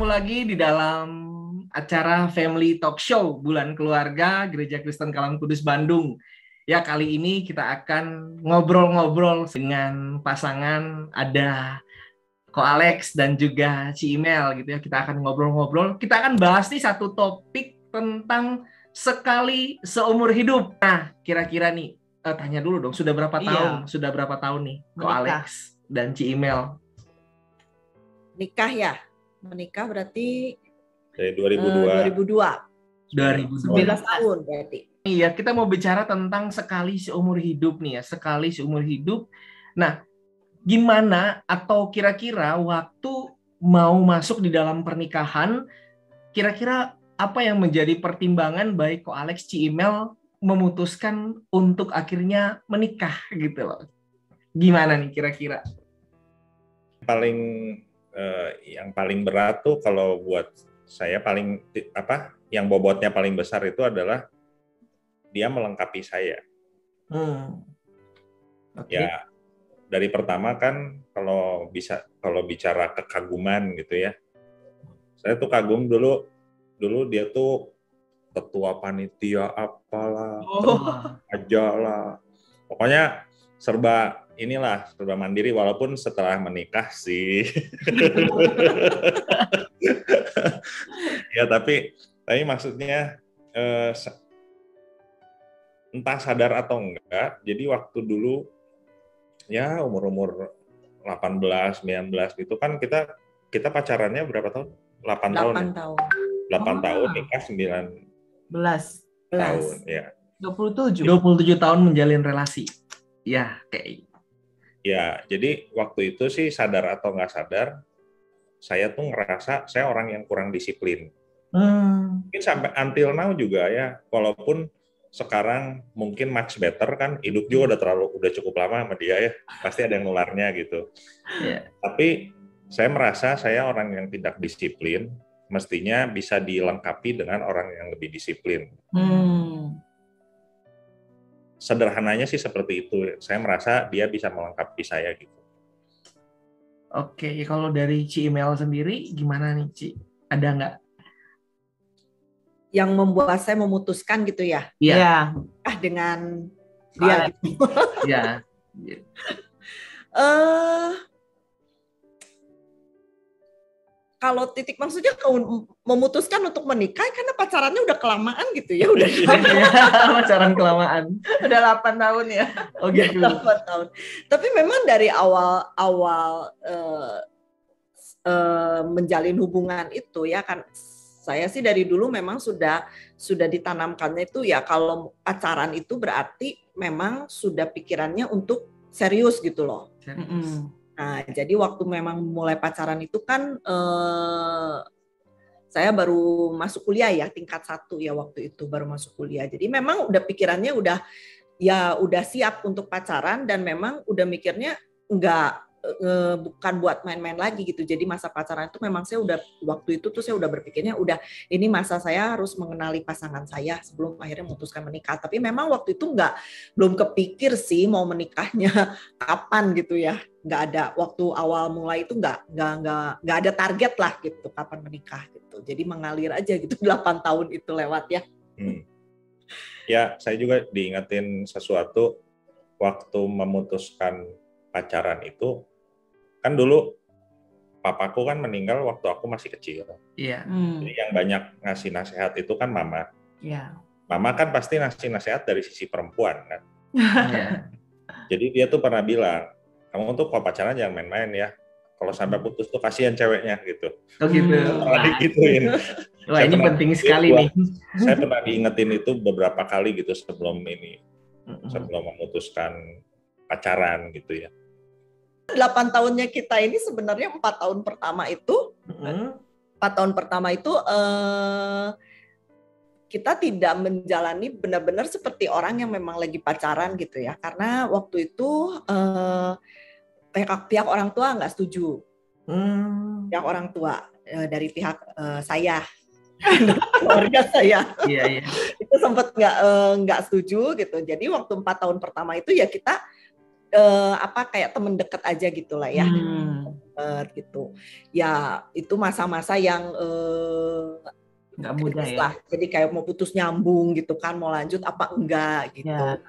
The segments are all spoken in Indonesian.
ketemu lagi di dalam acara Family Talk Show Bulan Keluarga Gereja Kristen Kalam Kudus Bandung. Ya, kali ini kita akan ngobrol-ngobrol dengan pasangan, ada Ko Alex dan juga Ci Imel gitu ya. Kita akan ngobrol-ngobrol. Kita akan bahas nih satu topik tentang sekali seumur hidup. Nah, kira-kira nih, tanya dulu dong, sudah berapa tahun? Sudah berapa tahun nih Ko Alex dan Ci Imel? Nikah ya? Menikah berarti dari 2002. 19 tahun berarti. Iya, kita mau bicara tentang sekali seumur hidup nih ya, sekali seumur hidup. Nah, gimana atau kira-kira waktu mau masuk di dalam pernikahan, kira-kira apa yang menjadi pertimbangan baik Ko Alex, Ci Imel memutuskan untuk akhirnya menikah gitu loh. Gimana nih kira-kira? Yang paling berat tuh kalau buat saya yang bobotnya paling besar itu adalah dia melengkapi saya. Okay. Ya, dari pertama kan kalau bicara kekaguman gitu ya. Saya tuh kagum dulu dia tuh ketua panitia apalah, ajalah. Pokoknya serba mandiri walaupun setelah menikah sih. Ya, tapi maksudnya entah sadar atau enggak, jadi waktu dulu ya umur 18, 19 gitu kan kita pacarannya berapa tahun? 8 tahun. 8 tahun nikah 11 tahun ya. 27 tahun menjalin relasi. Ya, kayak. Ya, jadi waktu itu sih sadar atau nggak sadar, saya tuh ngerasa saya orang yang kurang disiplin. Mungkin sampai until now juga ya, walaupun sekarang mungkin much better kan, hidup juga udah cukup lama sama dia ya, pasti ada yang nularnya gitu. Yeah. Tapi saya merasa saya orang yang tidak disiplin, mestinya bisa dilengkapi dengan orang yang lebih disiplin. Sederhananya sih seperti itu. Saya merasa dia bisa melengkapi saya gitu. Oke, kalau dari Ci Imel sendiri gimana nih, Ci? Ada nggak? Yang membuat saya memutuskan gitu ya? Iya. Dengan dia gitu. Iya. Kalau titik maksudnya memutuskan untuk menikah karena pacarannya udah kelamaan gitu ya, udah pacaran kelamaan. Udah 8 tahun ya. Oh gitu. 8 tahun. Tapi memang dari awal menjalin hubungan itu ya kan, saya sih dari dulu memang sudah ditanamkannya itu ya, kalau pacaran itu berarti memang sudah pikirannya untuk serius gitu loh. Nah, jadi waktu memang mulai pacaran itu kan saya baru masuk kuliah ya, tingkat 1 ya waktu itu baru masuk kuliah. Jadi memang udah pikirannya udah siap untuk pacaran, dan memang udah mikirnya bukan buat main-main lagi gitu. Jadi masa pacaran itu memang waktu itu tuh saya udah berpikirnya ini masa saya harus mengenali pasangan saya sebelum akhirnya memutuskan menikah. Tapi memang waktu itu belum kepikir sih mau menikahnya kapan gitu ya. Nggak ada, waktu awal mulai itu nggak ada target lah gitu kapan menikah gitu. Jadi mengalir aja gitu 8 tahun itu lewat ya. Ya, saya juga diingetin sesuatu waktu memutuskan pacaran itu. Kan dulu papaku kan meninggal waktu aku masih kecil. Iya. Jadi yang banyak ngasih nasihat itu kan mama. Iya. Mama kan pasti ngasih nasihat dari sisi perempuan kan. Iya. Jadi dia tuh pernah bilang, kamu tuh kalau pacaran jangan main-main ya. Kalau sampai putus tuh kasihan ceweknya gitu. Oh gitu. Pernah digituin. Wah, ini penting sekali nih. Saya pernah diingetin itu beberapa kali gitu sebelum memutuskan pacaran gitu ya. 8 tahunnya kita ini sebenarnya 4 tahun pertama itu, 4 tahun pertama itu kita tidak menjalani benar-benar seperti orang yang memang lagi pacaran gitu ya, karena waktu itu pihak orang tua nggak setuju, pihak orang tua dari pihak saya, keluarga saya, itu sempat nggak setuju gitu. Jadi waktu 4 tahun pertama itu ya kita kayak temen deket aja gitulah ya. Gitu. Ya itu masa-masa yang nggak mudah ya. Lah. Jadi kayak mau putus nyambung gitu kan, mau lanjut apa enggak gitu. Ya.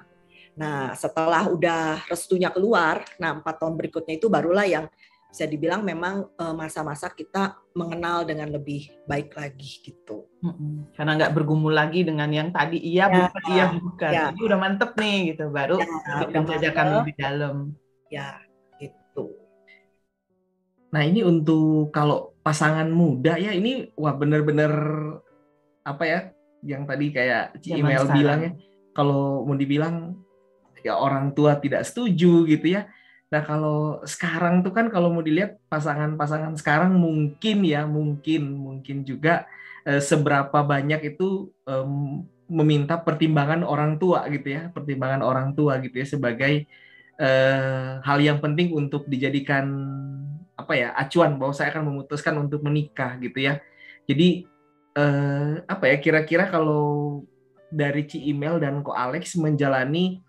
Nah setelah udah restunya keluar, 4 tahun berikutnya itu barulah yang bisa dibilang memang masa-masa kita mengenal dengan lebih baik lagi gitu. Karena nggak bergumul lagi dengan yang tadi bukan. Ya. Ini udah mantep nih gitu, baru penjajakan lebih dalam. Ya gitu. Nah ini untuk kalau pasangan muda ya, ini wah bener-bener apa ya, yang tadi kayak Email bilang ya, kalau mau dibilang ya orang tua tidak setuju gitu ya. Nah kalau sekarang tuh kan kalau mau dilihat pasangan-pasangan sekarang mungkin juga seberapa banyak itu meminta pertimbangan orang tua gitu ya, sebagai hal yang penting untuk dijadikan acuan bahwa saya akan memutuskan untuk menikah gitu ya. Jadi kira-kira kalau dari Ci Email dan Ko Alex menjalani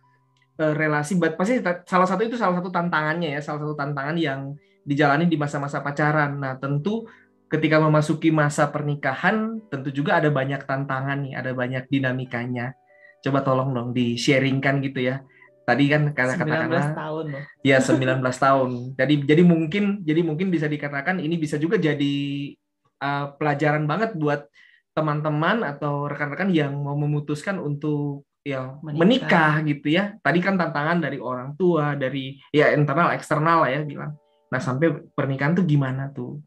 relasi, pasti salah satu tantangannya ya, salah satu tantangan yang dijalani di masa-masa pacaran. Nah tentu ketika memasuki masa pernikahan tentu juga ada banyak tantangan nih, ada banyak dinamikanya. Coba tolong dong di-sharingkan gitu ya. Tadi kan katakanlah 19 tahun loh. Ya 19 tahun. Jadi mungkin bisa dikatakan ini bisa juga jadi pelajaran banget buat teman-teman atau rekan-rekan yang mau memutuskan untuk ya menikah gitu ya. Tadi kan tantangan dari orang tua, dari ya internal eksternal lah ya bilang. Nah sampai pernikahan tuh gimana tuh?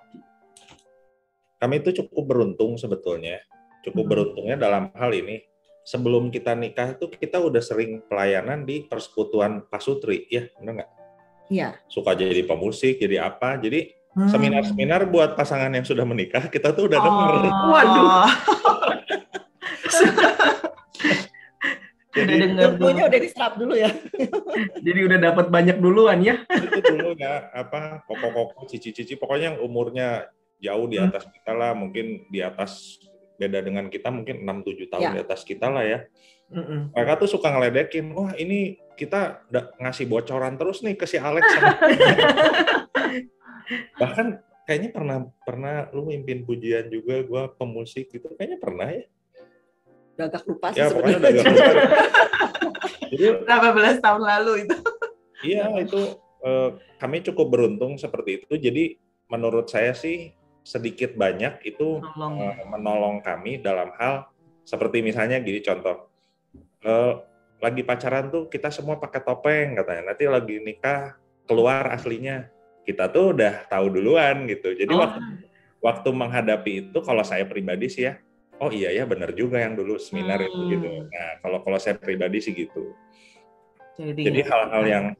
Kami itu cukup beruntung sebetulnya. Beruntungnya dalam hal ini, sebelum kita nikah itu kita udah sering pelayanan di Persekutuan Pasutri, ya benar nggak? Iya. Suka jadi pemusik, jadi apa? Jadi seminar-seminar buat pasangan yang sudah menikah kita tuh udah dengar. Waduh. Jadi ilmunya udah diserap dulu ya. Jadi udah dapat banyak duluan ya. Itu dulu ya, koko-koko, cici-cici, pokoknya yang umurnya jauh di atas kita lah, mungkin di atas, beda dengan kita mungkin 6-7 tahun di atas kita lah ya. Mereka tuh suka ngeledekin, wah ini kita ngasih bocoran terus nih ke si Alex. Bahkan kayaknya pernah lu mimpin pujian juga, gue pemusik gitu, kayaknya pernah ya. Agak lupa sih ya, pokoknya udah agak lupa. Jadi berapa belas tahun lalu itu. Iya, itu kami cukup beruntung seperti itu. Jadi menurut saya sih sedikit banyak itu menolong kami dalam hal seperti misalnya gini contoh. Lagi pacaran tuh kita semua pakai topeng katanya. Nanti lagi nikah keluar aslinya. Kita tuh udah tahu duluan gitu. Jadi waktu menghadapi itu kalau saya pribadi sih ya, oh iya ya benar juga yang dulu seminar itu gitu. Nah, kalau saya pribadi sih gitu. Jadi hal-hal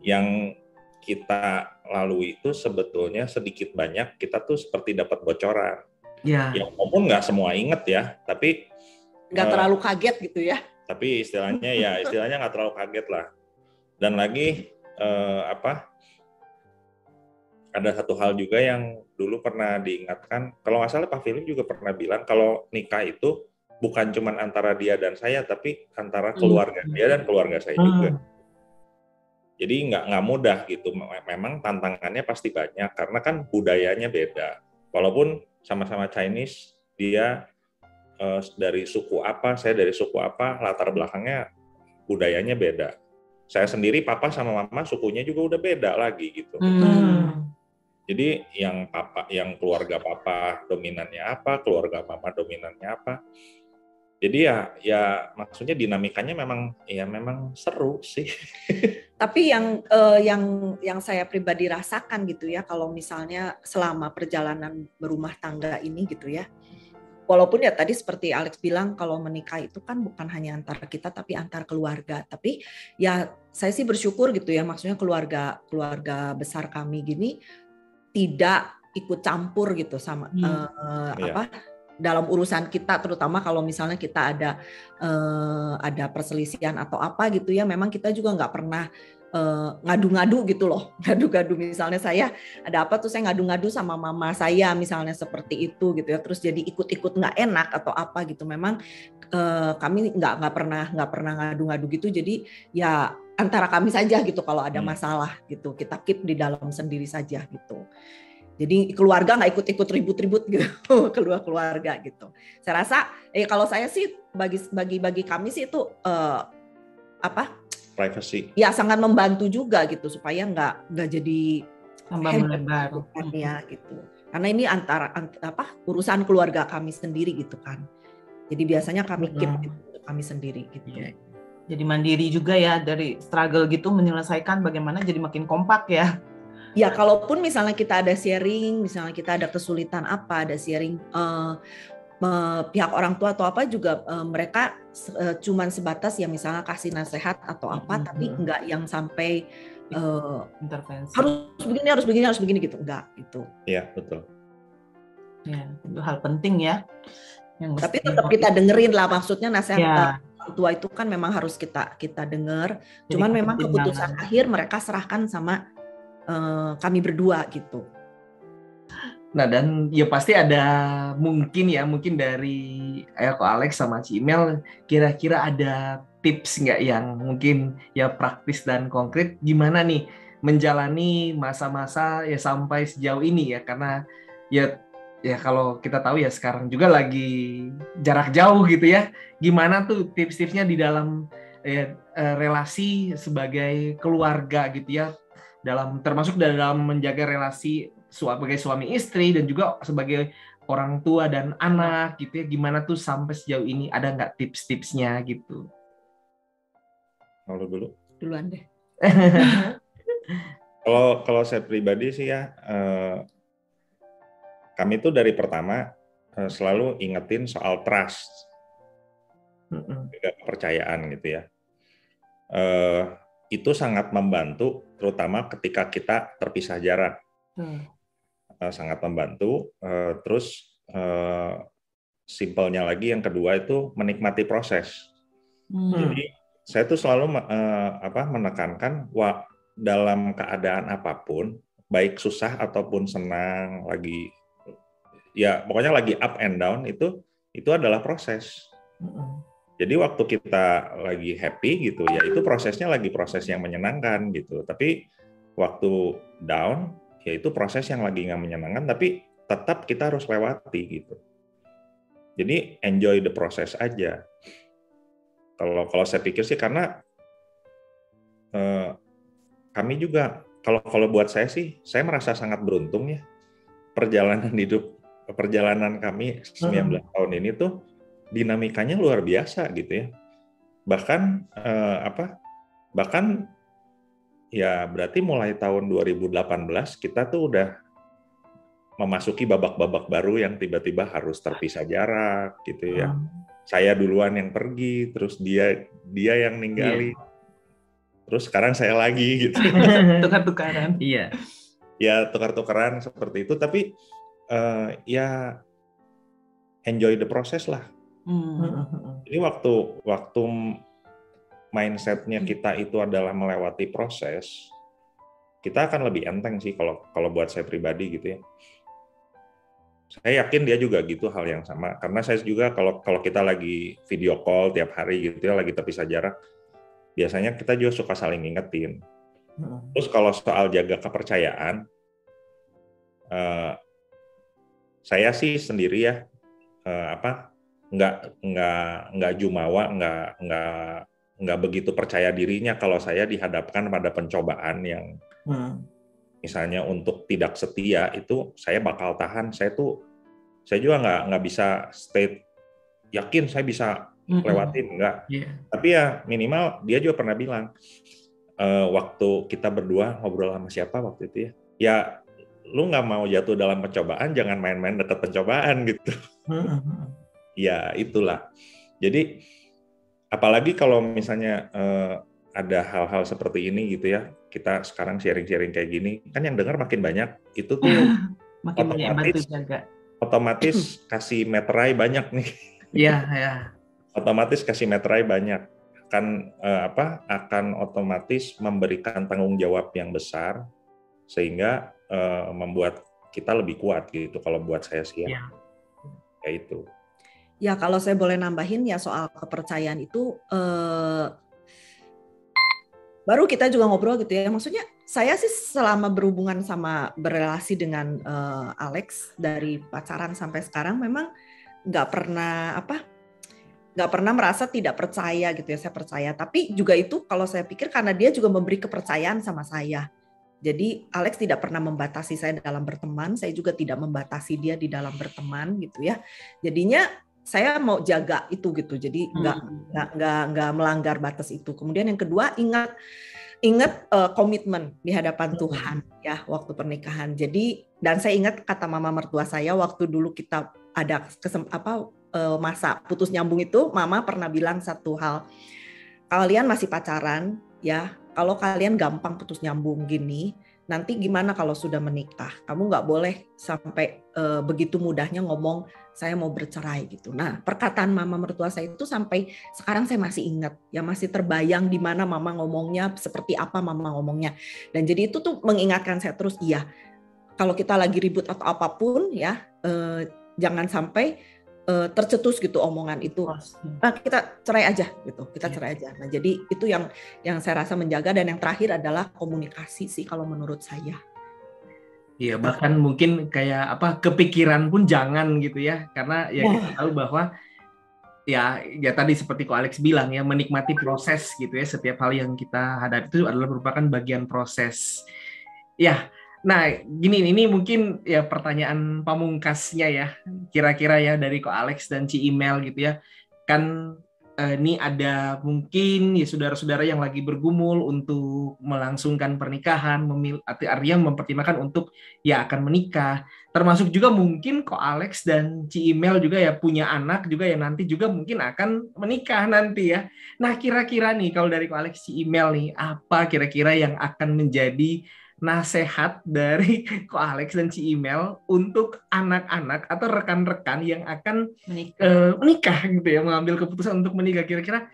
yang kita lalui itu sebetulnya sedikit banyak kita tuh seperti dapat bocoran. Ya. Ya walaupun nggak semua inget ya, tapi nggak terlalu kaget gitu ya. Tapi istilahnya nggak terlalu kaget lah. Dan lagi ada satu hal juga yang dulu pernah diingatkan, kalau nggak salah Pak Philip juga pernah bilang kalau nikah itu bukan cuma antara dia dan saya, tapi antara keluarga dia dan keluarga saya juga. Jadi nggak mudah gitu. Memang tantangannya pasti banyak karena kan budayanya beda. Walaupun sama-sama Chinese, dia dari suku apa, saya dari suku apa, latar belakangnya budayanya beda. Saya sendiri papa sama mama sukunya juga udah beda lagi gitu. Jadi yang keluarga papa dominannya apa, keluarga mama dominannya apa. Jadi ya maksudnya dinamikanya memang seru sih. Tapi yang saya pribadi rasakan gitu ya, kalau misalnya selama perjalanan berumah tangga ini gitu ya, walaupun ya tadi seperti Alex bilang kalau menikah itu kan bukan hanya antara kita tapi antar keluarga. Tapi ya saya sih bersyukur gitu ya, maksudnya keluarga besar kami gini tidak ikut campur gitu sama dalam urusan kita, terutama kalau misalnya kita ada perselisihan atau apa gitu ya, memang kita juga nggak pernah ngadu-ngadu gitu loh, ngadu-ngadu misalnya saya ada apa tuh saya ngadu-ngadu sama mama saya misalnya seperti itu gitu ya, terus jadi ikut-ikut nggak enak atau apa gitu, memang kami nggak pernah ngadu-ngadu gitu, jadi ya antara kami saja gitu kalau ada masalah gitu. Kita keep di dalam sendiri saja gitu. Jadi keluarga nggak ikut-ikut ribut-ribut gitu, keluarga gitu. Saya rasa kalau saya sih bagi kami sih itu privacy. Ya sangat membantu juga gitu supaya nggak jadi tambah melebar ya gitu. Karena ini antara urusan keluarga kami sendiri gitu kan. Jadi biasanya kami keep untuk kami sendiri gitu. Yeah. Jadi mandiri juga ya, dari struggle gitu menyelesaikan bagaimana jadi makin kompak ya. Ya kalaupun misalnya kita ada sharing, misalnya kita ada kesulitan ada sharing pihak orang tua atau apa juga mereka cuman sebatas ya misalnya kasih nasihat atau apa, tapi enggak yang sampai intervensi. Harus begini gitu, enggak gitu. Iya, betul. Ya, itu hal penting ya. Tapi tetap kita dengerin lah, maksudnya nasihat orang tua itu kan memang harus kita dengar. Cuman memang keputusan akhir mereka serahkan sama kami berdua gitu. Nah, dan ya pasti ada mungkin dari Ko Alex sama Cimel, kira-kira ada tips nggak yang mungkin ya praktis dan konkret gimana nih menjalani masa-masa ya sampai sejauh ini ya, karena ya kalau kita tahu ya sekarang juga lagi jarak jauh gitu ya. Gimana tuh tips-tipsnya di dalam relasi sebagai keluarga gitu ya, termasuk dalam menjaga relasi sebagai suami istri dan juga sebagai orang tua dan anak gitu ya. Gimana tuh sampai sejauh ini, ada nggak tips-tipsnya gitu? Kalau duluan deh. Kalau saya pribadi sih ya, kami tuh dari pertama selalu ingetin soal trust, kepercayaan gitu ya. Itu sangat membantu, terutama ketika kita terpisah jarak. Sangat membantu. Terus simpelnya lagi yang kedua itu menikmati proses. Jadi saya tuh selalu menekankan dalam keadaan apapun, baik susah ataupun senang, pokoknya lagi up and down, itu adalah proses. Jadi waktu kita lagi happy gitu ya, itu prosesnya lagi proses yang menyenangkan gitu. Tapi waktu down ya itu proses yang lagi nggak menyenangkan, tapi tetap kita harus lewati gitu. Jadi enjoy the process aja. Kalau saya pikir sih, karena kami juga kalau buat saya sih, saya merasa sangat beruntung ya, perjalanan kami 19 tahun ini tuh dinamikanya luar biasa gitu ya. Bahkan ya berarti mulai tahun 2018 kita tuh udah memasuki babak-babak baru yang tiba-tiba harus terpisah jarak gitu ya. Saya duluan yang pergi, terus dia yang ninggalin. Terus sekarang saya lagi gitu. Tukar-tukaran. Iya. Ya tukar-tukaran seperti itu, tapi ya enjoy the process lah. Jadi waktu mindsetnya kita itu adalah melewati proses, kita akan lebih enteng sih kalau buat saya pribadi gitu ya. Saya yakin dia juga gitu, hal yang sama. Karena saya juga kalau kita lagi video call tiap hari gitu ya, lagi terpisah jarak, biasanya kita juga suka saling ngingetin. Terus kalau soal jaga kepercayaan, saya sih sendiri ya, nggak jumawa, nggak begitu percaya dirinya kalau saya dihadapkan pada pencobaan yang misalnya untuk tidak setia, itu saya bakal tahan. Saya juga nggak bisa state yakin saya bisa lewatin, enggak. Tapi ya minimal dia juga pernah bilang, waktu kita berdua ngobrol sama siapa waktu itu ya lu nggak mau jatuh dalam pencobaan, jangan main-main dekat pencobaan gitu. Ya itulah. Jadi apalagi kalau misalnya ada hal-hal seperti ini gitu ya, kita sekarang sharing-sharing kayak gini, kan yang dengar makin banyak, itu tuh makin otomatis kasih meterai banyak nih. Iya, ya. Otomatis kasih meterai banyak, akan otomatis memberikan tanggung jawab yang besar, sehingga membuat kita lebih kuat gitu. Kalau buat saya sih ya, kayak itu. Ya kalau saya boleh nambahin ya soal kepercayaan itu, baru kita juga ngobrol gitu ya. Maksudnya saya sih selama berrelasi dengan Alex dari pacaran sampai sekarang memang nggak pernah merasa tidak percaya gitu ya. Saya percaya. Tapi juga itu kalau saya pikir karena dia juga memberi kepercayaan sama saya. Jadi Alex tidak pernah membatasi saya dalam berteman, saya juga tidak membatasi dia di dalam berteman gitu ya. Jadinya saya mau jaga itu gitu. Jadi nggak melanggar batas itu. Kemudian yang kedua ingat komitmen di hadapan Tuhan ya waktu pernikahan. Jadi dan saya ingat kata mama mertua saya waktu dulu kita ada masa putus nyambung itu, mama pernah bilang satu hal. Kalian masih pacaran ya, kalau kalian gampang putus nyambung gini, nanti gimana kalau sudah menikah? Kamu nggak boleh sampai begitu mudahnya ngomong saya mau bercerai gitu. Nah, perkataan mama mertua saya itu sampai sekarang saya masih ingat, ya masih terbayang di mana mama ngomongnya, seperti apa mama ngomongnya. Dan jadi itu tuh mengingatkan saya terus, iya, kalau kita lagi ribut atau apapun ya, jangan sampai tercetus gitu omongan itu. Nah, kita cerai aja gitu, kita cerai aja. Nah, jadi itu yang saya rasa menjaga. Dan yang terakhir adalah komunikasi sih kalau menurut saya. Iya, bahkan mungkin kayak kepikiran pun jangan gitu ya, karena ya kita tahu bahwa ya tadi seperti Ko Alex bilang ya, menikmati proses gitu ya, setiap hal yang kita hadapi itu adalah merupakan bagian proses. Ya, nah gini, ini mungkin ya pertanyaan pamungkasnya ya, kira-kira ya dari Ko Alex dan Ci Imel gitu ya, kan ini ada mungkin ya saudara-saudara yang lagi bergumul untuk melangsungkan pernikahan, artinya mempertimbangkan untuk ya akan menikah. Termasuk juga mungkin Ko Alex dan Ci Imel juga ya punya anak juga ya nanti juga mungkin akan menikah nanti ya. Nah kira-kira nih kalau dari Ko Alex, Ci Imel nih, apa kira-kira yang akan menjadi nasihat dari Ko Alex dan Ci Imel untuk anak-anak atau rekan-rekan yang akan menikah gitu ya, mengambil keputusan untuk menikah? Kira-kira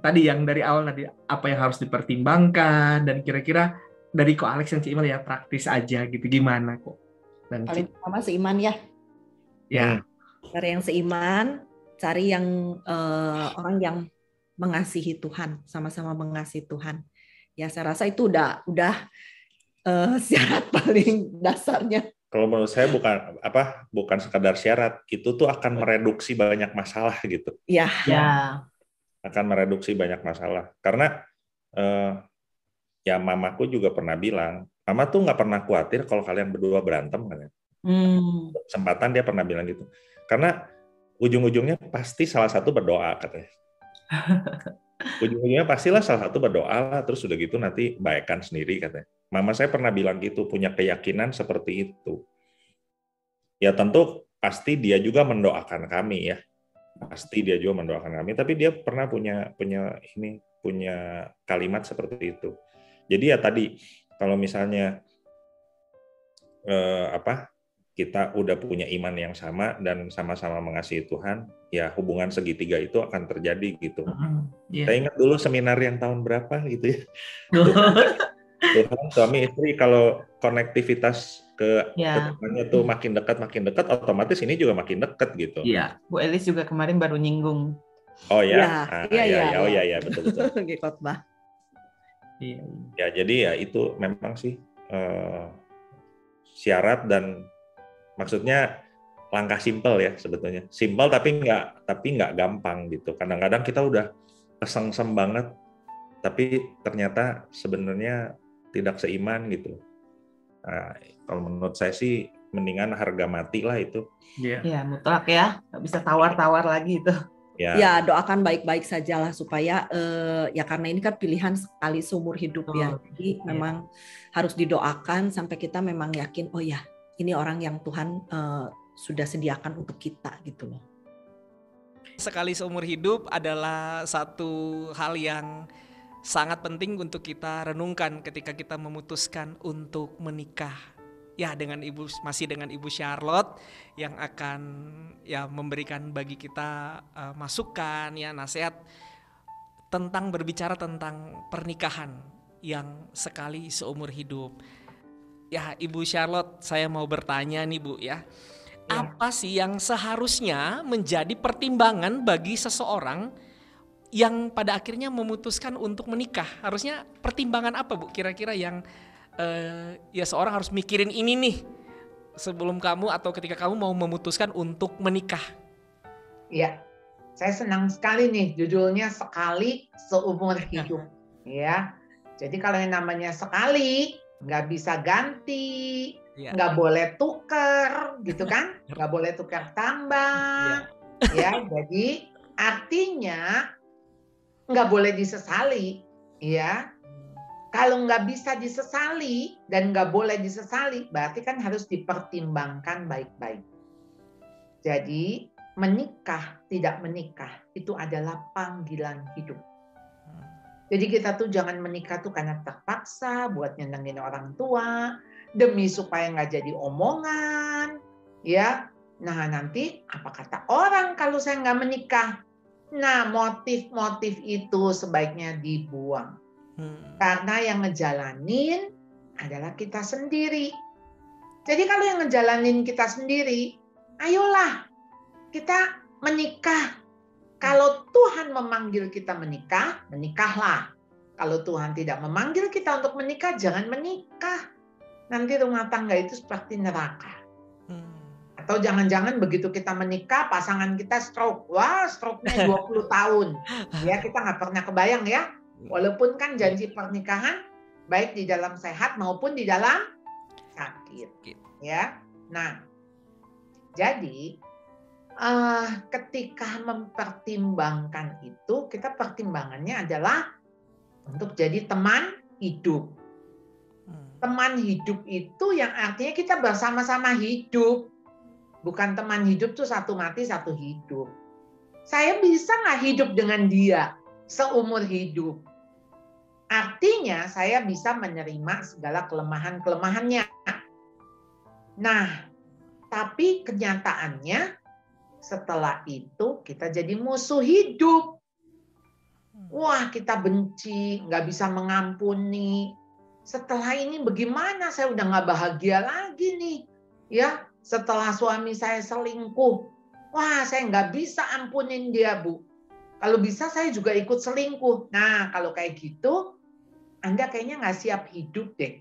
tadi yang dari awal tadi apa yang harus dipertimbangkan, dan kira-kira dari Ko Alex dan Ci Imel ya praktis aja gitu, gimana kok? Dan paling pertama seiman ya. Ya. Cari yang seiman, cari yang orang yang mengasihi Tuhan, sama-sama mengasihi Tuhan. Ya saya rasa itu udah syarat paling dasarnya. Kalau menurut saya bukan sekadar syarat, itu tuh akan mereduksi banyak masalah gitu. Iya. Ya. Akan mereduksi banyak masalah. Karena ya mamaku juga pernah bilang, mama tuh nggak pernah khawatir kalau kalian berdua berantem kan. Kesempatan dia pernah bilang gitu. Karena ujung-ujungnya pasti salah satu berdoa katanya. Ujung-ujungnya pastilah salah satu berdoa lah, terus udah gitu nanti baikkan sendiri katanya. Mama saya pernah bilang gitu, punya keyakinan seperti itu. Ya tentu pasti dia juga mendoakan kami ya. Pasti dia juga mendoakan kami, tapi dia pernah punya kalimat seperti itu. Jadi ya tadi kalau misalnya kita udah punya iman yang sama dan sama-sama mengasihi Tuhan, ya hubungan segitiga itu akan terjadi gitu. Saya ingat dulu seminar yang tahun berapa gitu ya. Tuhan, suami istri kalau konektivitas ke depannya tuh makin dekat, otomatis ini juga makin dekat gitu. Iya, Bu Elis juga kemarin baru nyinggung. Oh ya, iya, betul. Khotbah. Iya. Ya jadi ya itu memang sih syarat, dan maksudnya langkah simpel ya sebetulnya. Simpel tapi nggak gampang gitu. Kadang-kadang kita udah kesengsem banget, tapi ternyata sebenarnya tidak seiman gitu. Nah, kalau menurut saya sih mendingan harga mati lah itu. Iya, mutlak ya, nggak bisa tawar-tawar lagi itu. Ya doakan baik-baik sajalah supaya ya karena ini kan pilihan sekali seumur hidup ya. Jadi memang harus didoakan sampai kita memang yakin oh ya ini orang yang Tuhan sudah sediakan untuk kita gitu loh. Sekali seumur hidup adalah satu hal yang sangat penting untuk kita renungkan ketika kita memutuskan untuk menikah. Ya masih dengan Ibu Charlotte yang akan ya memberikan bagi kita masukan ya nasihat tentang berbicara tentang pernikahan yang sekali seumur hidup. Ya Ibu Charlotte, saya mau bertanya nih Bu ya. Apa sih yang seharusnya menjadi pertimbangan bagi seseorang yang pada akhirnya memutuskan untuk menikah? Harusnya pertimbangan apa, Bu? Kira-kira yang ya seorang harus mikirin ini nih sebelum kamu atau ketika kamu mau memutuskan untuk menikah? Iya, saya senang sekali nih judulnya Sekali Seumur Hidup. Ya, jadi kalau yang namanya sekali nggak bisa ganti, nggak boleh tuker, gitu kan? Nggak boleh tukar tambah. Ya, jadi artinya nggak boleh disesali, ya. Kalau nggak bisa disesali dan nggak boleh disesali, berarti kan harus dipertimbangkan baik-baik. Jadi menikah, tidak menikah, itu adalah panggilan hidup. Jadi kita tuh jangan menikah tuh karena terpaksa buat nyenengin orang tua, demi supaya nggak jadi omongan, ya. Nah nanti apa kata orang kalau saya nggak menikah? Nah motif-motif itu sebaiknya dibuang. Karena yang ngejalanin adalah kita sendiri. Jadi kalau yang ngejalanin kita sendiri, ayolah kita menikah. Kalau Tuhan memanggil kita menikah, menikahlah. Kalau Tuhan tidak memanggil kita untuk menikah, jangan menikah. Nanti rumah tangga itu seperti neraka. Atau jangan-jangan begitu kita menikah, pasangan kita stroke. Wah, stroke-nya 20 tahun. Ya, kita nggak pernah kebayang ya. Walaupun kan janji pernikahan, baik di dalam sehat maupun di dalam sakit. Ya, nah, jadi ketika mempertimbangkan itu, kita pertimbangannya adalah untuk jadi teman hidup. Teman hidup itu yang artinya kita bersama-sama hidup. Bukan teman hidup tuh satu mati satu hidup. Saya bisa nggak hidup dengan dia seumur hidup? Artinya saya bisa menerima segala kelemahan-kelemahannya. Nah, tapi kenyataannya setelah itu kita jadi musuh hidup. Wah, kita benci, nggak bisa mengampuni. Setelah ini bagaimana? Saya udah nggak bahagia lagi nih. Ya, setelah suami saya selingkuh. Wah, saya nggak bisa ampunin dia, Bu. Kalau bisa saya juga ikut selingkuh. Nah, kalau kayak gitu, Anda kayaknya nggak siap hidup deh.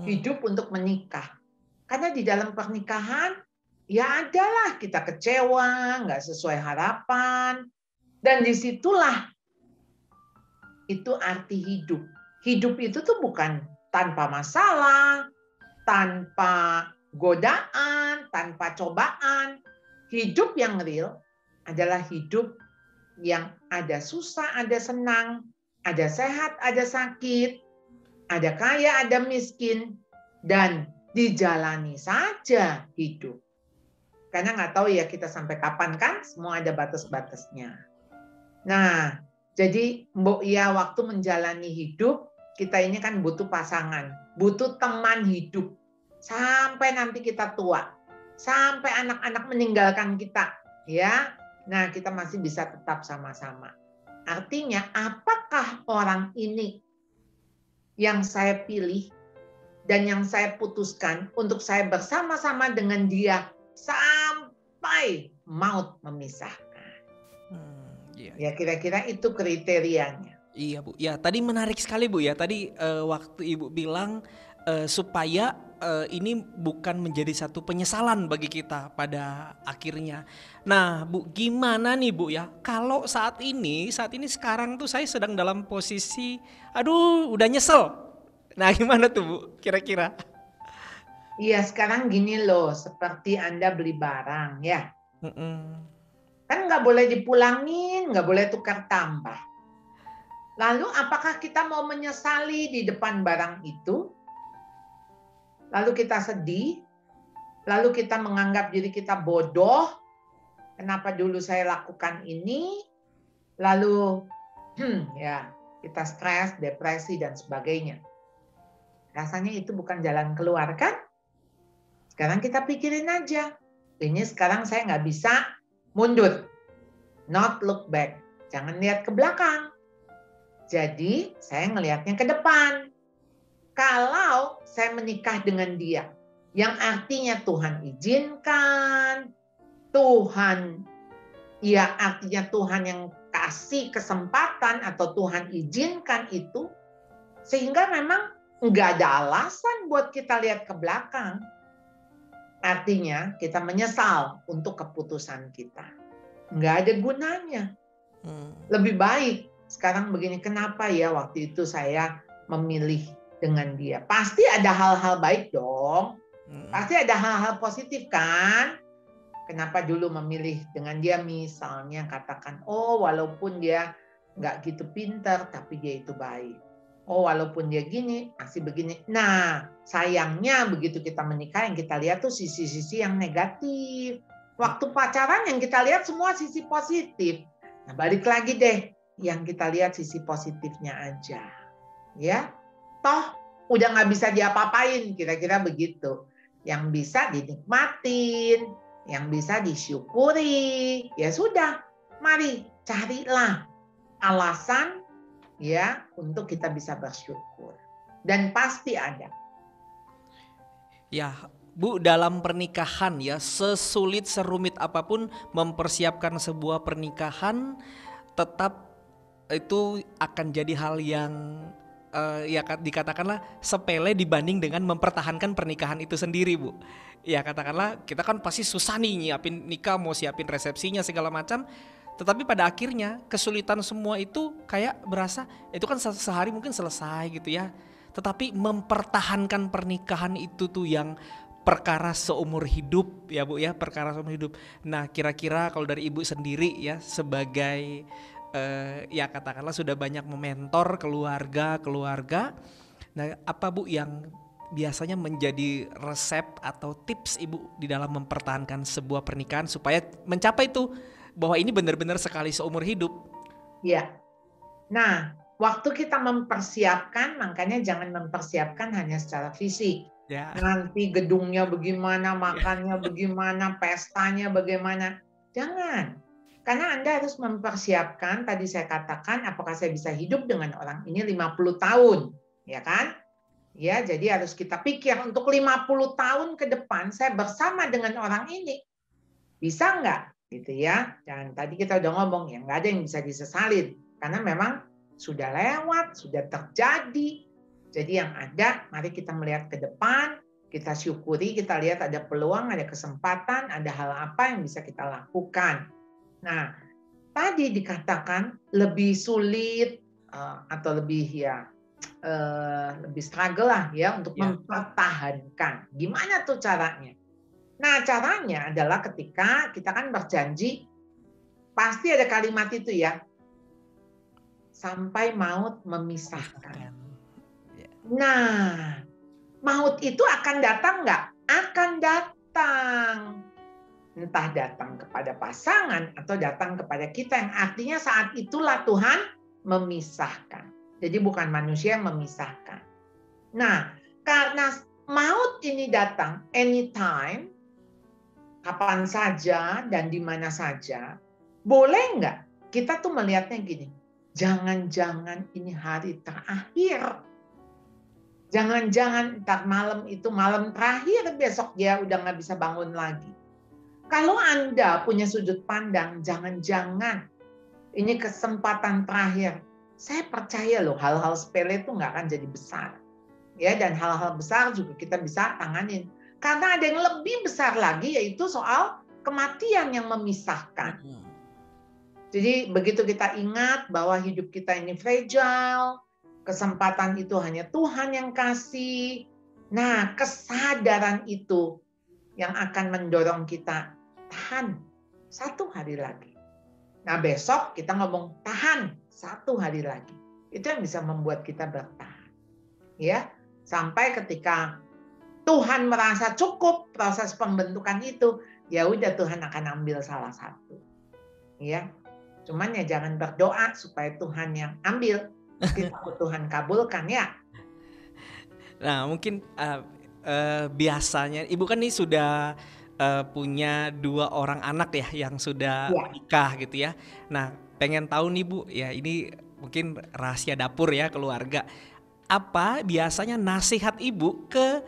Hidup untuk menikah. Karena di dalam pernikahan, ya adalah kita kecewa, nggak sesuai harapan. Dan disitulah itu arti hidup. Hidup itu tuh bukan tanpa masalah, tanpa godaan, tanpa cobaan. Hidup yang real adalah hidup yang ada susah, ada senang, ada sehat, ada sakit, ada kaya, ada miskin, dan dijalani saja hidup. Karena nggak tahu ya kita sampai kapan kan, semua ada batas-batasnya. Nah, jadi Mbok ya waktu menjalani hidup, kita ini kan butuh pasangan, butuh teman hidup. Sampai nanti kita tua, sampai anak-anak meninggalkan kita. Ya, nah kita masih bisa tetap sama-sama. Artinya apakah orang ini yang saya pilih dan yang saya putuskan untuk saya bersama-sama dengan dia sampai maut memisahkan. Ya kira-kira itu kriterianya. Iya Bu, ya tadi menarik sekali Bu ya. Tadi waktu Ibu bilang supaya ini bukan menjadi satu penyesalan bagi kita pada akhirnya. Nah Bu, gimana nih Bu ya? Kalau saat ini sekarang tuh saya sedang dalam posisi, aduh udah nyesel. Nah gimana tuh Bu kira-kira? Iya sekarang gini loh, seperti Anda beli barang ya. Kan nggak boleh dipulangin, nggak boleh tukar tambah. Lalu apakah kita mau menyesali di depan barang itu? Lalu kita sedih? Lalu kita menganggap diri kita bodoh? Kenapa dulu saya lakukan ini? Lalu ya kita stres, depresi dan sebagainya. Rasanya itu bukan jalan keluar kan? Sekarang kita pikirin aja. Ini sekarang saya nggak bisa mundur. Not look back. Jangan lihat ke belakang. Jadi saya ngelihatnya ke depan. Kalau saya menikah dengan dia, yang artinya Tuhan izinkan, Tuhan, ya artinya Tuhan yang kasih kesempatan atau Tuhan izinkan itu, sehingga memang nggak ada alasan buat kita lihat ke belakang. Artinya kita menyesal untuk keputusan kita. Nggak ada gunanya. Lebih baik sekarang begini, kenapa ya waktu itu saya memilih dengan dia? Pasti ada hal-hal baik dong. Pasti ada hal-hal positif kan? Kenapa dulu memilih dengan dia? Misalnya katakan, oh walaupun dia nggak gitu pintar, tapi dia itu baik. Oh walaupun dia gini, masih begini. Nah sayangnya begitu kita menikah, yang kita lihat tuh sisi-sisi yang negatif. Waktu pacaran yang kita lihat semua sisi positif. Nah balik lagi deh, yang kita lihat sisi positifnya aja. Ya, toh udah nggak bisa diapa-apain, kira-kira begitu. Yang bisa dinikmatin, yang bisa disyukuri, ya sudah, mari carilah alasan ya untuk kita bisa bersyukur. Dan pasti ada. Ya, Bu, dalam pernikahan ya, sesulit serumit apapun mempersiapkan sebuah pernikahan, tetap itu akan jadi hal yang ya dikatakanlah sepele dibanding dengan mempertahankan pernikahan itu sendiri, Bu. Ya katakanlah kita kan pasti susah nih nyiapin nikah, mau siapin resepsinya segala macam, tetapi pada akhirnya kesulitan semua itu kayak berasa itu kan sehari mungkin selesai gitu ya. Tetapi mempertahankan pernikahan itu tuh yang perkara seumur hidup ya Bu ya, perkara seumur hidup. Nah kira-kira kalau dari Ibu sendiri ya sebagai ya katakanlah sudah banyak mementor keluarga. Nah apa Bu yang biasanya menjadi resep atau tips Ibu di dalam mempertahankan sebuah pernikahan supaya mencapai itu bahwa ini benar-benar sekali seumur hidup? Ya. Nah, waktu kita mempersiapkan, makanya jangan mempersiapkan hanya secara fisik. Ya. Nanti gedungnya bagaimana, makannya bagaimana, pestanya bagaimana. Jangan. Karena Anda harus mempersiapkan, tadi saya katakan, apakah saya bisa hidup dengan orang ini 50 tahun. Ya kan? Ya, jadi harus kita pikir untuk 50 tahun ke depan saya bersama dengan orang ini. Bisa nggak? Gitu ya. Dan tadi kita udah ngomong, ya nggak ada yang bisa disesalin. Karena memang sudah lewat, sudah terjadi. Jadi yang ada, mari kita melihat ke depan, kita syukuri, kita lihat ada peluang, ada kesempatan, ada hal apa yang bisa kita lakukan. Nah, tadi dikatakan lebih sulit atau lebih lebih struggle lah ya untuk mempertahankan. Gimana tuh caranya? Nah, caranya adalah ketika kita kan berjanji, pasti ada kalimat itu ya, sampai maut memisahkan. Nah, maut itu akan datang nggak? Akan datang. Entah datang kepada pasangan atau datang kepada kita, yang artinya saat itulah Tuhan memisahkan. Jadi bukan manusia yang memisahkan. Nah, karena maut ini datang anytime, kapan saja dan di mana saja, boleh nggak kita tuh melihatnya gini, jangan-jangan ini hari terakhir. Jangan-jangan ntar malam itu malam terakhir, besok dia udah nggak bisa bangun lagi. Kalau Anda punya sudut pandang, jangan-jangan ini kesempatan terakhir. Saya percaya loh, hal-hal sepele itu nggak akan jadi besar. Ya, dan hal-hal besar juga kita bisa tanganin. Karena ada yang lebih besar lagi, yaitu soal kematian yang memisahkan. Jadi begitu kita ingat bahwa hidup kita ini fragile, kesempatan itu hanya Tuhan yang kasih. Nah, kesadaran itu yang akan mendorong kita tahan satu hari lagi. Nah, besok kita ngomong tahan satu hari lagi. Itu yang bisa membuat kita bertahan. Ya, sampai ketika Tuhan merasa cukup proses pembentukan itu, ya udah Tuhan akan ambil salah satu. Ya. Cuman ya jangan berdoa supaya Tuhan yang ambil. Kita Tuhan kabulkan ya. Nah, mungkin biasanya Ibu kan nih sudah punya 2 orang anak ya yang sudah menikah gitu ya. Nah, pengen tahu nih Bu, ya ini mungkin rahasia dapur ya keluarga. Apa biasanya nasihat Ibu ke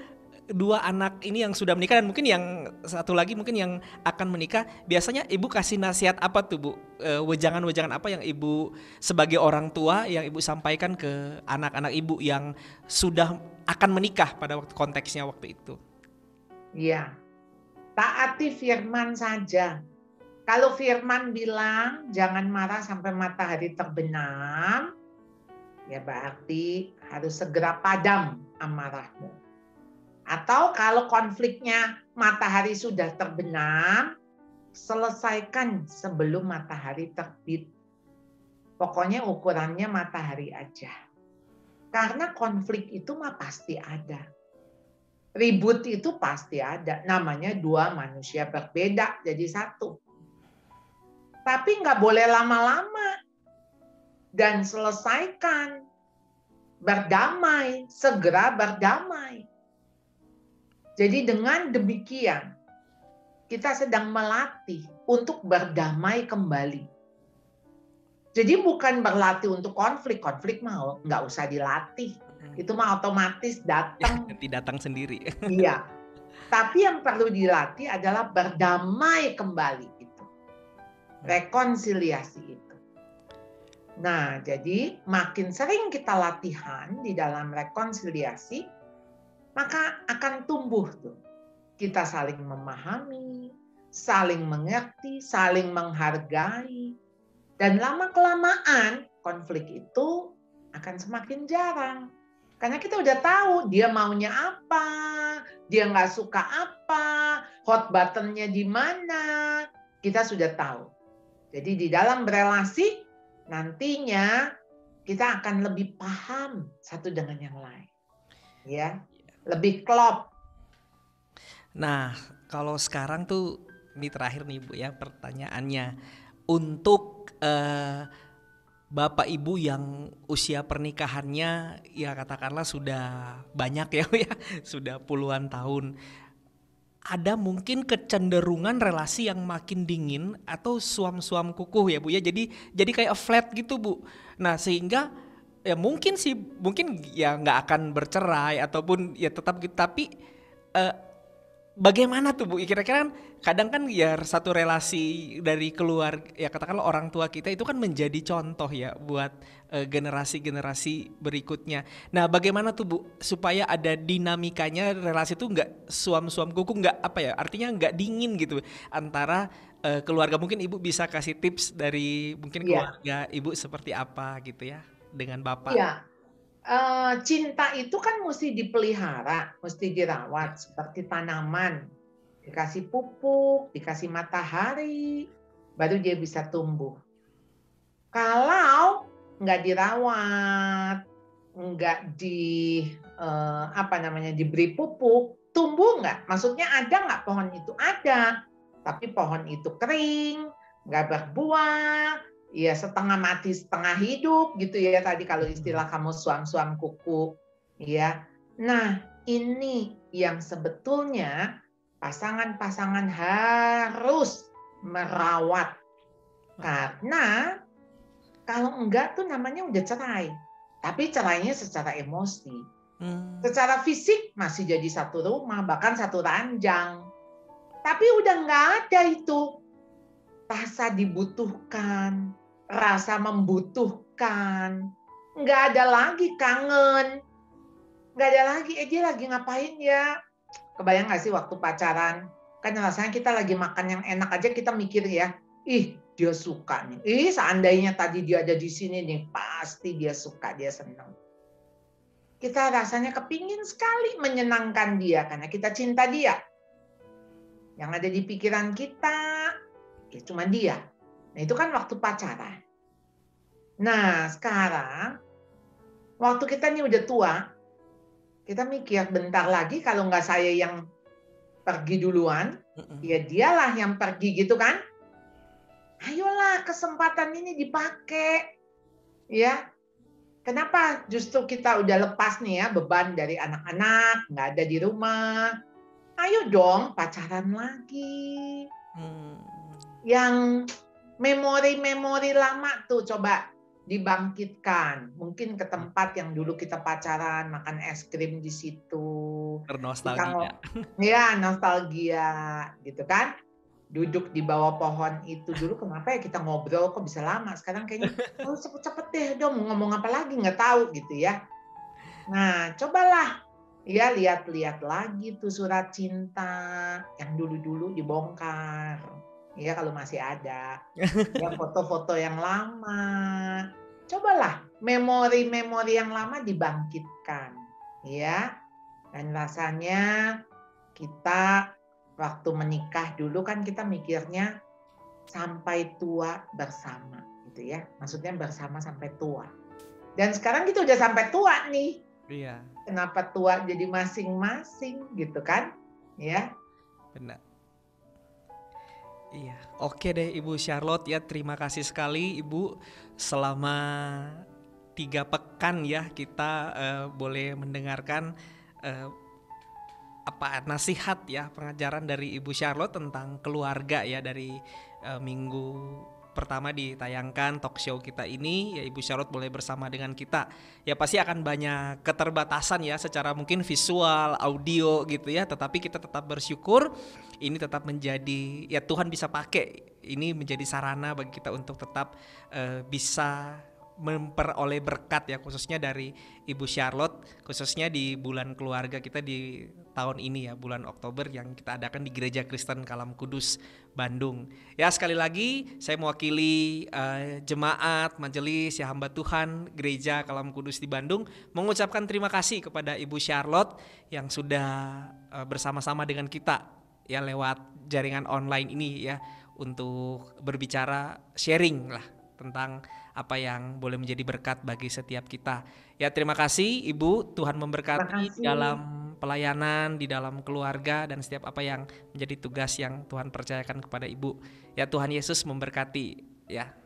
dua anak ini yang sudah menikah dan mungkin yang satu lagi mungkin yang akan menikah, biasanya ibu kasih nasihat apa tuh Bu? Wejangan-wejangan apa yang ibu sebagai orang tua yang ibu sampaikan ke anak-anak ibu yang sudah akan menikah pada waktu konteksnya waktu itu? Iya, taati firman saja. Kalau firman bilang jangan marah sampai matahari terbenam, ya berarti harus segera padam amarahmu. Atau kalau konfliknya matahari sudah terbenam, selesaikan sebelum matahari terbit. Pokoknya ukurannya matahari aja. Karena konflik itu mah pasti ada. Ribut itu pasti ada. Namanya dua manusia berbeda jadi satu. Tapi nggak boleh lama-lama. Dan selesaikan. Berdamai, segera berdamai. Jadi dengan demikian, kita sedang melatih untuk berdamai kembali. Jadi bukan berlatih untuk konflik mau nggak usah dilatih. Itu mah otomatis datang. Datang sendiri. Iya. Tapi yang perlu dilatih adalah berdamai kembali itu. Rekonsiliasi itu. Nah, jadi makin sering kita latihan di dalam rekonsiliasi, maka akan tumbuh tuh. Kita saling memahami, saling mengerti, saling menghargai. Dan lama-kelamaan konflik itu akan semakin jarang. Karena kita udah tahu dia maunya apa, dia nggak suka apa, hot buttonnya di mana, kita sudah tahu. Jadi di dalam berelasi, nantinya kita akan lebih paham satu dengan yang lain. Ya. Lebih klop. Nah, kalau sekarang tuh ini terakhir nih Bu ya pertanyaannya. Untuk Bapak Ibu yang usia pernikahannya ya katakanlah sudah banyak ya, sudah puluhan tahun. Ada mungkin kecenderungan relasi yang makin dingin atau suam-suam kukuh ya Bu ya. Jadi kayak flat gitu Bu. Nah, sehingga ya mungkin ya nggak akan bercerai ataupun ya tetap gitu, tapi bagaimana tuh Bu? Kira-kira kan kadang kan ya satu relasi dari keluarga ya katakanlah orang tua kita itu kan menjadi contoh ya buat generasi-generasi berikutnya. Nah, bagaimana tuh Bu supaya ada dinamikanya relasi itu nggak suam-suam kuku, nggak apa ya? Artinya nggak dingin gitu antara keluarga. Mungkin Ibu bisa kasih tips dari mungkin keluarga Ibu seperti apa gitu ya dengan Bapak. Iya. Cinta itu kan mesti dipelihara, mesti dirawat seperti tanaman. Dikasih pupuk, dikasih matahari, baru dia bisa tumbuh. Kalau nggak dirawat, nggak diberi pupuk, tumbuh nggak? Maksudnya ada nggak pohon itu? Ada, tapi pohon itu kering, nggak berbuah, ya setengah mati setengah hidup gitu ya tadi kalau istilah kamu suam-suam kuku ya. Nah, ini yang sebetulnya pasangan-pasangan harus merawat. Karena kalau enggak tuh namanya udah cerai. Tapi cerainya secara emosi. Secara fisik masih jadi satu rumah, bahkan satu ranjang. Tapi udah enggak ada itu. Rasa dibutuhkan, rasa membutuhkan, nggak ada lagi kangen, nggak ada lagi, dia lagi ngapain ya? Kebayang nggak sih waktu pacaran? Kan rasanya kita lagi makan yang enak aja kita mikir ya, ih dia suka nih, seandainya tadi dia ada di sini nih, pasti dia suka, dia senang. Kita rasanya kepingin sekali menyenangkan dia karena kita cinta dia. Yang ada di pikiran kita ya cuma dia. Nah, itu kan waktu pacaran. Nah, sekarang waktu kita ini udah tua, kita mikir bentar lagi kalau nggak saya yang pergi duluan, ya dialah yang pergi gitu kan. Ayolah kesempatan ini dipakai. Ya. Kenapa justru kita udah lepas nih ya beban dari anak-anak, nggak ada di rumah. Ayo dong pacaran lagi. Yang memori-memori lama tuh coba dibangkitkan. Mungkin ke tempat yang dulu kita pacaran, makan es krim di situ. Bernostalgia. Ya, nostalgia gitu kan. Duduk di bawah pohon itu dulu, kenapa ya kita ngobrol kok bisa lama. Sekarang kayaknya cepet-cepet deh dong, mau ngomong apa lagi nggak tahu gitu ya. Nah, cobalah ya lihat-lihat lagi tuh surat cinta yang dulu-dulu dibongkar. Ya kalau masih ada. Ya foto-foto yang lama. Cobalah memori-memori yang lama dibangkitkan. Ya. Dan rasanya kita waktu menikah dulu kan kita mikirnya sampai tua bersama gitu ya. Maksudnya bersama sampai tua. Dan sekarang kita udah sampai tua nih. Iya. Kenapa tua jadi masing-masing gitu kan? Ya. Benar. Iya. Oke deh Ibu Charlotte ya, terima kasih sekali Ibu. Selama 3 pekan ya kita boleh mendengarkan nasihat ya, pengajaran dari Ibu Charlotte tentang keluarga ya, dari minggu pertama ditayangkan talk show kita ini ya, Ibu Charlotte boleh bersama dengan kita. Ya pasti akan banyak keterbatasan ya secara mungkin visual, audio gitu ya, tetapi kita tetap bersyukur ini tetap menjadi ya, Tuhan bisa pakai ini menjadi sarana bagi kita untuk tetap bisa memperoleh berkat ya, khususnya dari Ibu Charlotte, khususnya di bulan keluarga kita di tahun ini ya, bulan Oktober yang kita adakan di Gereja Kristen Kalam Kudus Bandung. Ya sekali lagi saya mewakili jemaat, majelis, ya hamba Tuhan Gereja Kalam Kudus di Bandung mengucapkan terima kasih kepada Ibu Charlotte yang sudah bersama-sama dengan kita ya lewat jaringan online ini ya, untuk berbicara, sharing lah tentang apa yang boleh menjadi berkat bagi setiap kita. Ya terima kasih Ibu, Tuhan memberkati dalam pelayanan, di dalam keluarga, dan setiap apa yang menjadi tugas yang Tuhan percayakan kepada Ibu. Ya Tuhan Yesus memberkati ya.